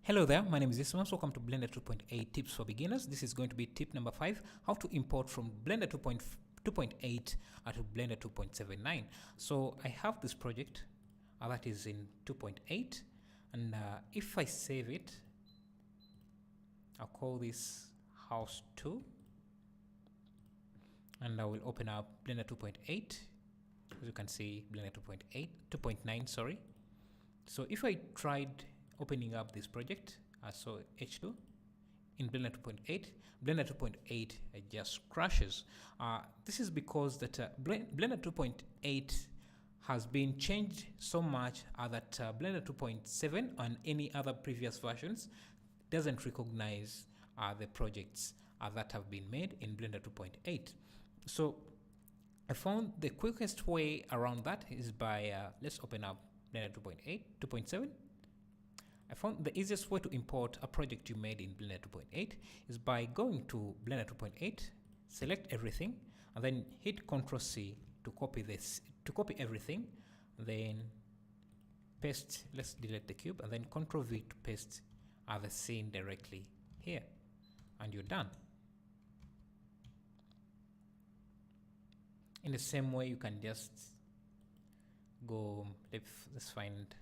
Hello there, my name is Ismas. Welcome to Blender 2.8 tips for beginners. This is going to be tip number 5, how to import from Blender 2.8 to Blender 2.79. So I have this project that is in 2.8, and if I save it, I'll call this house 2, and I will open up Blender 2.8. As you can see, Blender 2.9, sorry. So if I tried opening up this project, so H2 in Blender 2.8, Blender 2.8 just crashes. This is because that Blender 2.8 has been changed so much that Blender 2.7 and any other previous versions doesn't recognize the projects that have been made in Blender 2.8. So I found the quickest way around that is by, let's open up Blender 2.7. I found the easiest way to import a project you made in Blender 2.8 is by going to Blender 2.8, select everything, and then hit Ctrl C to copy everything, then paste, let's delete the cube, and then Ctrl V to paste the scene directly here, and you're done. In the same way, you can just go, let's find,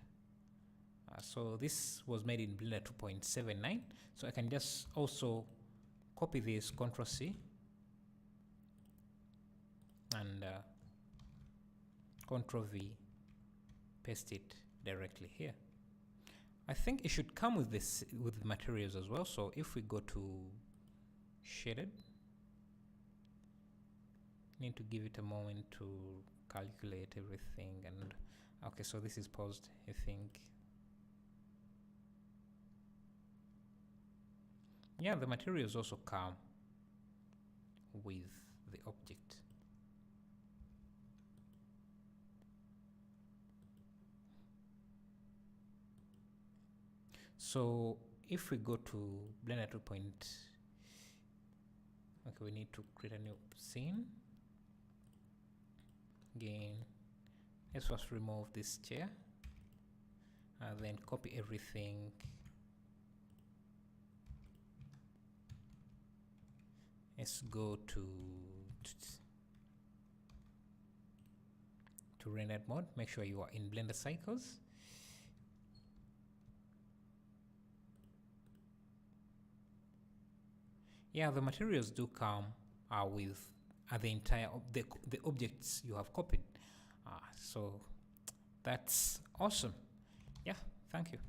so this was made in Blender 2.79, so I can just also copy this, Ctrl C, and Ctrl V, paste it directly here. I think it should come with this, with materials as well. So if we go to shaded, need to give it a moment to calculate everything, and okay, so this is paused, I think. Yeah, the materials also come with the object. So if we go to Blender 2. Okay, we need to create a new scene. Again, let's first remove this chair, and then copy everything. Let's go to rendered mode. Make sure you are in Blender Cycles. Yeah, the materials do come with the entire the objects you have copied. So that's awesome. Yeah, thank you.